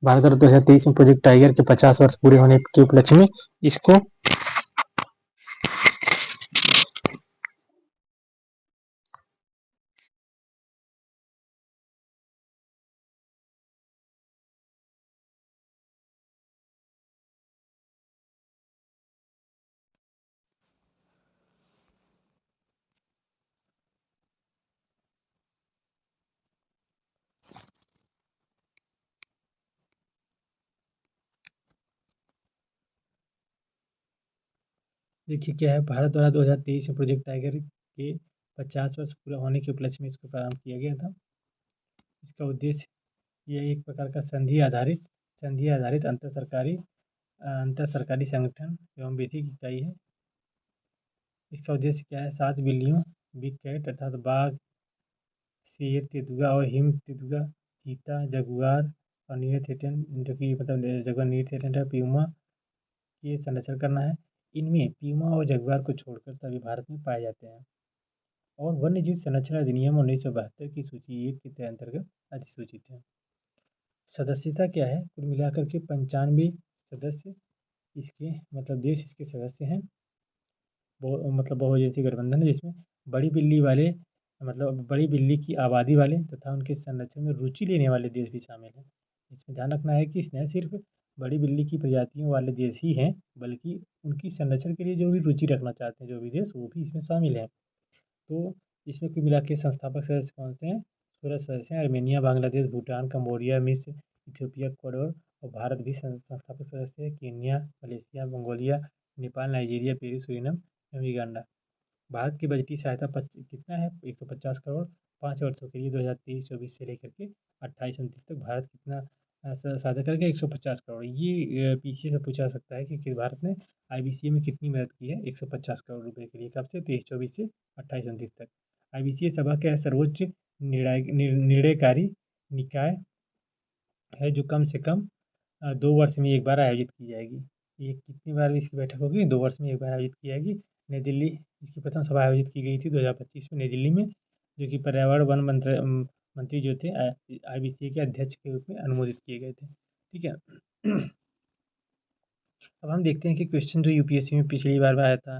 भारत द्वारा 2023 में प्रोजेक्ट टाइगर के 50 वर्ष पूरे होने के उपलक्ष्य में इसको देखिए क्या है, भारत द्वारा 2023 में प्रोजेक्ट टाइगर के 50 वर्ष पूरा होने के उपलक्ष्य में इसको प्रारंभ किया गया था। इसका उद्देश्य ये एक प्रकार का संधि आधारित अंतर सरकारी संगठन एवं विधिक इकाई है। इसका उद्देश्य क्या है, 7 बिल्लियों, बिग कैट अर्थात बाघ, शेर, तेंदुआ और हिम तेंदुआ, चीता, जगुआर और नील थेटन, जो कि मतलब जगुआर, नील थेटन है, प्यूमा ये संरक्षण करना है। इनमें प्यूमा और जगुआर को छोड़कर सभी भारत में पाए जाते हैं और वन्यजीव संरक्षण अधिनियम 1972 की सूची 1 के अंतर्गत अधिसूचित है। सदस्यता क्या है, कुल मिलाकर के 95 सदस्य इसके मतलब देश इसके सदस्य हैं। मतलब बहुएजेंसी गठबंधन है जिसमें बड़ी बिल्ली वाले मतलब बड़ी बिल्ली की आबादी वाले तथा उनके संरक्षण में रुचि लेने वाले देश भी शामिल हैं। इसमें ध्यान रखना है कि न सिर्फ बड़ी बिल्ली की प्रजातियों वाले देश ही हैं, बल्कि उनकी संरक्षण के लिए जो भी रुचि रखना चाहते हैं जो भी देश, वो भी इसमें शामिल हैं। तो इसमें कुल मिला के संस्थापक सदस्य कौन से हैं? 16 सदस्य हैं। आर्मेनिया, बांग्लादेश, भूटान, कंबोडिया, मिस्र, इथियोपिया, इक्वाडोर और भारत भी संस्थापक सदस्य हैं। Kenya, Malaysia, Mongolia, Nepal, Nigeria, Peru, Suriname एवं युगांडा। भारत की बजटीय सहायता कितना है? 150 करोड़ 5 वर्षों के लिए 2023-24 से लेकर के 28-29 तक भारत कितना सहायता करेगा? 150 करोड़। ये पीछे से पूछा सकता है कि भारत ने आईबीसीए में कितनी मदद की है 150 करोड़ रुपए के लिए, कब से? 23-24 से 28-29 तक। आईबीसीए सभा क्या है? सर्वोच्च निर्णयकारी निकाय है जो कम से कम 2 वर्ष में एक बार आयोजित की जाएगी। ये कितनी बार इसकी बैठक होगी? 2 वर्ष में एक बार आयोजित की जाएगी। नई दिल्ली इसकी प्रथम सभा आयोजित की गई थी 2025 में नई दिल्ली में, जो कि पर्यावरण वन मंत्री जो थे आईबीसीए के अध्यक्ष के रूप में अनुमोदित किए गए थे। ठीक है। अब हम देखते हैं कि क्वेश्चन जो यूपीएससी में पिछली बार आया था,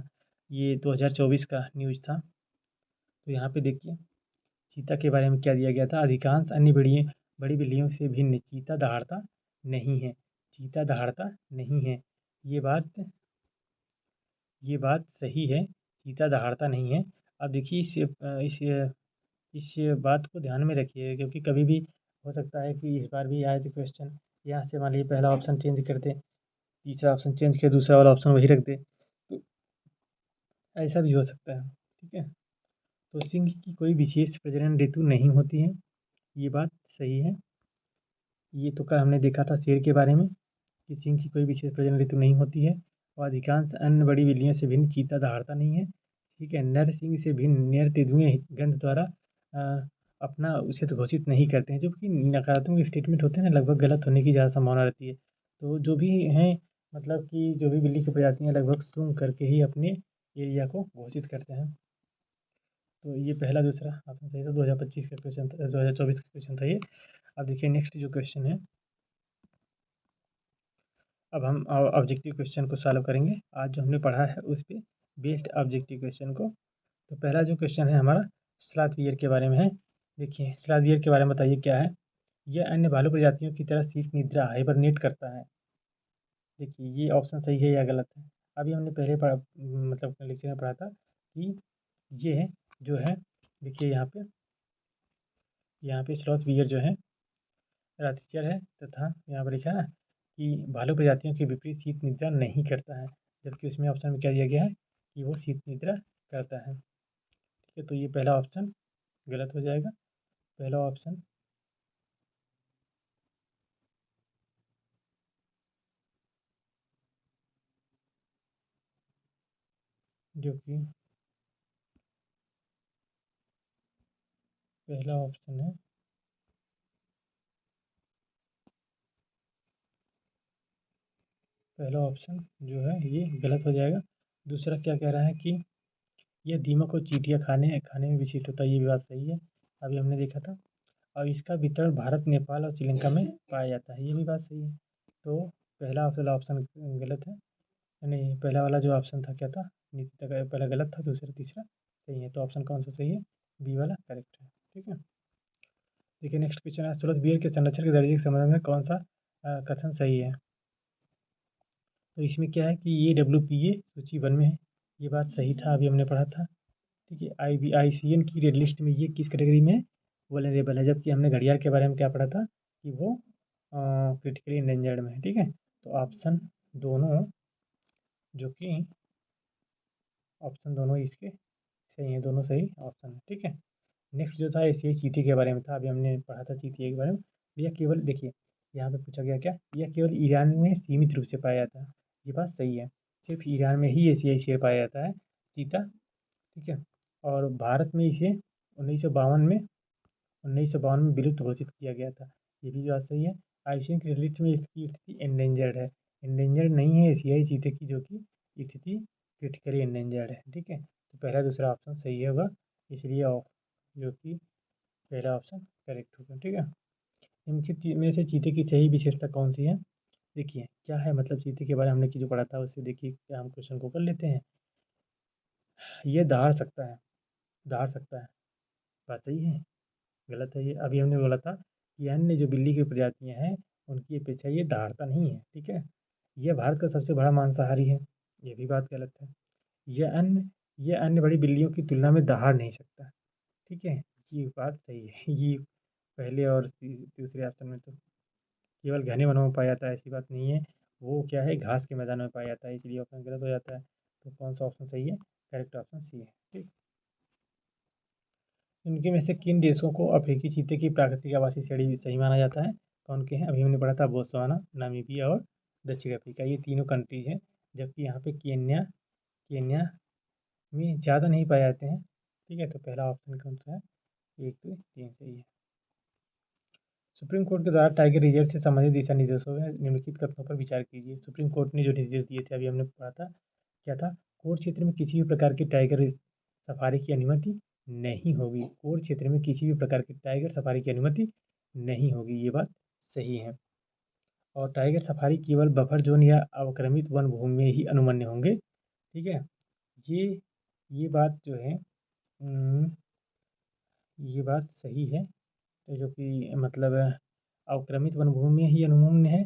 ये 2024 का न्यूज़ था। तो यहाँ पे देखिए चीता के बारे में क्या दिया गया था। अधिकांश अन्य बड़ी बिल्लियों से भिन्न चीता दहाड़ता नहीं है। चीता दहाड़ता नहीं है, ये बात सही है। चीता दहाड़ता नहीं है। अब देखिए इस बात को ध्यान में रखिए, क्योंकि कभी भी हो सकता है कि इस बार भी आए थे क्वेश्चन, यहाँ से मान लीजिए पहला ऑप्शन चेंज कर दे, तीसरा ऑप्शन चेंज कर, दूसरा वाला ऑप्शन वही रख दे, तो ऐसा भी हो सकता है। ठीक है। तो सिंह की कोई विशेष प्रजनन ऋतु नहीं होती है, ये बात सही है। ये तो कल हमने देखा था शेर के बारे में कि सिंह की कोई विशेष प्रजनन ऋतु नहीं होती है और अधिकांश अन्य बड़ी बिल्लियों से भिन्न चीता दहाड़ता नहीं है। ठीक है। नर सिंह से भिन्न नर तेंदुए गंध द्वारा अपना उसे तो घोषित नहीं करते हैं, जो कि नकारात्मक स्टेटमेंट होते हैं ना, लगभग गलत होने की ज़्यादा संभावना रहती है। तो जो भी हैं मतलब कि जो भी बिल्ली की प्रजातियाँ लगभग सूंघ करके ही अपने एरिया को घोषित करते हैं। तो ये पहला दूसरा आपने सही था। 2025 का क्वेश्चन था, 2024 का क्वेश्चन था ये। अब देखिए नेक्स्ट जो क्वेश्चन है, अब हम ऑब्जेक्टिव क्वेश्चन को सॉल्व करेंगे। आज जो हमने पढ़ा है उस पर बेस्ड ऑब्जेक्टिव क्वेश्चन को। तो पहला जो क्वेश्चन है हमारा स्लॉथ बियर के बारे में है। देखिए स्लॉथ बियर के बारे में बताइए क्या है। यह अन्य भालू प्रजातियों की तरह शीत निद्रा हाइबरनेट करता है। देखिए ये ऑप्शन सही है या गलत है। अभी हमने पहले मतलब लेक्चर में पढ़ा था कि ये जो है, देखिए यहाँ पे स्लॉथ बियर जो है रातिचर है, तथा यहाँ पर लिखा है कि भालू प्रजातियों के विपरीत शीत निद्रा नहीं करता है, जबकि उसमें ऑप्शन में क्या दिया गया है कि वो शीत निद्रा करता है। ठीक है। तो ये पहला ऑप्शन गलत हो जाएगा। पहला ऑप्शन जो कि पहला ऑप्शन है, पहला ऑप्शन जो है ये गलत हो जाएगा। दूसरा क्या कह रहा है कि यह दीमक और चींटियाँ खाने खाने में विशिष्ट होता है, ये भी बात सही है, अभी हमने देखा था। और इसका वितरण भारत, नेपाल और श्रीलंका में पाया जाता है, ये भी बात सही है। तो पहला ऑप्शन गलत है। नहीं, पहला वाला जो ऑप्शन था क्या था, नीति तक पहला गलत था, दूसरा तीसरा सही है। तो ऑप्शन कौन सा सही है? बी वाला करेक्ट है। ठीक है। देखिए नेक्स्ट क्वेश्चन है, सूरत बियर के संरक्षण के दर्जे के संबंध में कौन सा कथन सही है? तो इसमें क्या है कि ये WPA सूची 1 में है, ये बात सही था, अभी हमने पढ़ा था। ठीक है। ICN की रेड लिस्ट में ये किस कैटेगरी में वल्नरेबल है, जबकि हमने घड़ियाल के बारे में क्या पढ़ा था कि वो क्रिटिकली इंडेंजर्ड में है। ठीक है। तो ऑप्शन दोनों जो कि ऑप्शन दोनों इसके सही हैं, दोनों सही ऑप्शन है। ठीक है। नेक्स्ट जो था एशियाई चीते के बारे में था, अभी हमने पढ़ा था चीते के बारे में। यह केवल देखिए, यहाँ पे पूछा गया क्या, यह केवल ईरान में सीमित रूप से पाया जाता है। ये बात सही है, सिर्फ ईरान में ही एशियाई शेर पाया जाता है, चीता। ठीक है। और भारत में इसे 1952 में विलुप्त घोषित किया गया था। ये भी बात सही है। आईसीएन की लिस्ट में इसकी स्थिति एंडेंजर्ड है। एंडेंजर्ड नहीं है एशियाई चीते की, जो कि स्थिति क्रिटिकली एंडेंजर्ड है। ठीक है। तो पहला दूसरा ऑप्शन सही होगा, इसलिए जो कि पहला ऑप्शन करेक्ट होगा। ठीक है। में से चीते की सही विशेषता कौन सी है? देखिए क्या है, मतलब चीते के बारे में हमने जो पढ़ा था उससे देखिए क्या हम क्वेश्चन को कर लेते हैं। ये दहाड़ सकता है, दहाड़ सकता है, बात सही है गलत है? ये अभी हमने बोला था कि अन्य जो बिल्ली की प्रजातियां हैं उनकी अपेक्षा ये दहाड़ता नहीं है। ठीक है। यह भारत का सबसे बड़ा मांसाहारी है, ये भी बात गलत है। यह अन्य यह अन्य बड़ी बिल्लियों की तुलना में दहाड़ नहीं सकता। ठीक है, ये बात सही है। ये पहले और दूसरे ऑप्शन में तो केवल घने वनों में पाया जाता है, ऐसी बात नहीं है। वो क्या है, घास के मैदानों में पाया जाता है, इसलिए ऑप्शन गलत हो जाता है। तो कौन सा ऑप्शन सही है? करेक्ट ऑप्शन सी है। ठीक। इनके में से किन देशों को अफ्रीकी चीते की प्राकृतिक आवासीय श्रेणी सही माना जाता है? कौन के हैं? अभी हमने पढ़ा था बोत्सवाना, नामीबिया और दक्षिण अफ्रीका, ये तीनों कंट्रीज हैं। जबकि यहाँ पे केन्या केन्या में ज़्यादा नहीं पाए जाते हैं। ठीक है। तो पहला ऑप्शन कौन सा है? 1 2 3 सही है। सुप्रीम कोर्ट के द्वारा टाइगर रिजर्व से संबंधित दिशा निर्देशों में निम्नलिखित कथनों पर विचार कीजिए। सुप्रीम कोर्ट ने जो निर्देश दिए थे, अभी हमने पढ़ा था क्या था, कोर क्षेत्र में किसी भी प्रकार की टाइगर सफारी की अनुमति नहीं होगी। कोर क्षेत्र में किसी भी प्रकार की टाइगर सफारी की अनुमति नहीं होगी, ये बात सही है। और टाइगर सफारी केवल बफर जोन या अवक्रमित वन भूमि में ही अनुमन्य होंगे। ठीक है। ये ये बात जो है, ये बात सही है। तो जो कि मतलब अवक्रमित वन भूमि में ही अनुमन्य है।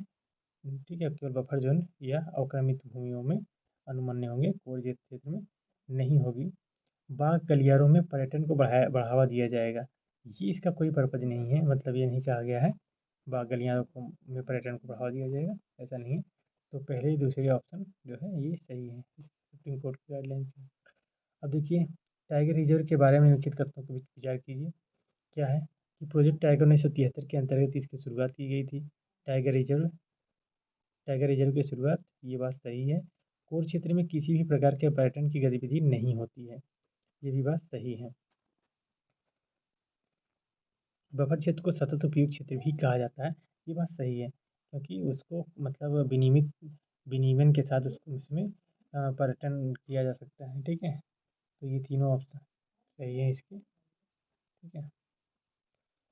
ठीक है। केवल बफर जोन या अवक्रमित भूमियों में अनुमन्य होंगे, कोर क्षेत्र में नहीं होगी। बाग गलियारों में पर्यटन को बढ़ावा दिया जाएगा, ये इसका कोई पर्पज नहीं है, मतलब ये नहीं कहा गया है बाग गलियारों को में पर्यटन को बढ़ावा दिया जाएगा, ऐसा नहीं है। तो पहले दूसरे ऑप्शन जो है ये सही है सुप्रीम कोर्ट की गाइडलाइन से। अब देखिए, टाइगर रिजर्व के बारे में निम्नलिखित तथ्यों को विचार कीजिए। क्या है कि प्रोजेक्ट टाइगर 1973 के अंतर्गत इसकी शुरुआत की गई थी। टाइगर रिजर्व टाइगर रिजर्व की शुरुआत, ये बात सही है। कोर क्षेत्र में किसी भी प्रकार के पर्यटन की गतिविधि नहीं होती है, ये भी बात सही है। बफर क्षेत्र को सतत उपयोग क्षेत्र भी कहा जाता है, ये बात सही है, क्योंकि उसको मतलब विनियमन के साथ उसमें पर्यटन किया जा सकता है। ठीक है। तो ये तीनों ऑप्शन सही है इसके। ठीक है।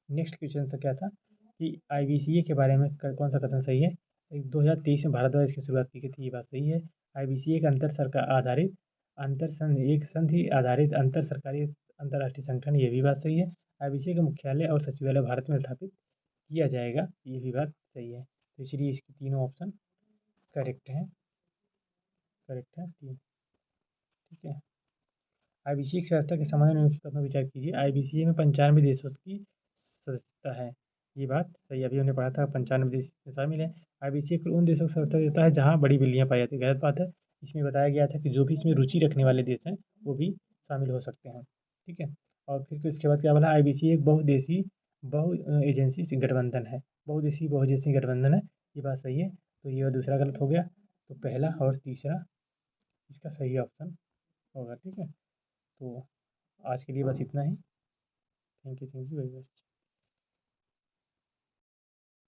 नेक्स्ट क्वेश्चन था क्या था कि आईबीसीए के बारे में कौन सा कथन सही है? 2023 में भारत द्वारा इसकी शुरुआत की गई थी, ये बात सही है। आईबीसीए एक अंतर सरकार आधारित अंतर संघ एक संधि आधारित अंतर सरकारी अंतर्राष्ट्रीय संगठन, ये भी बात सही है। आईबीसीए का मुख्यालय और सचिवालय भारत में स्थापित किया जाएगा, ये भी बात सही है। तो इसलिए इसके तीनों ऑप्शन करेक्ट हैं, करेक्ट है तीन। ठीक है। आईबीसीए की सदस्यता के संबंध में निम्नलिखित कथनों पर विचार कीजिए। आईबीसीए में 95 देशों की सदस्यता है, ये बात सही। अभी हमने पढ़ा था 95 देश शामिल है। आईबीसीए केवल उन देशों को सदस्यता देता है जहाँ बड़ी बिल्लियाँ पाई जाती है, गलत बात है। इसमें बताया गया था कि जो भी इसमें रुचि रखने वाले देश हैं वो भी शामिल हो सकते हैं। ठीक है। और फिर उसके बाद क्या बोला, आईबीसीए एक बहुदेशी बहु एजेंसी गठबंधन है, बहुदेशी बहुदेशी गठबंधन है, ये बात सही है। तो ये दूसरा गलत हो गया, तो पहला और तीसरा इसका सही ऑप्शन होगा। ठीक है। तो आज के लिए बस इतना ही। Thank you very much.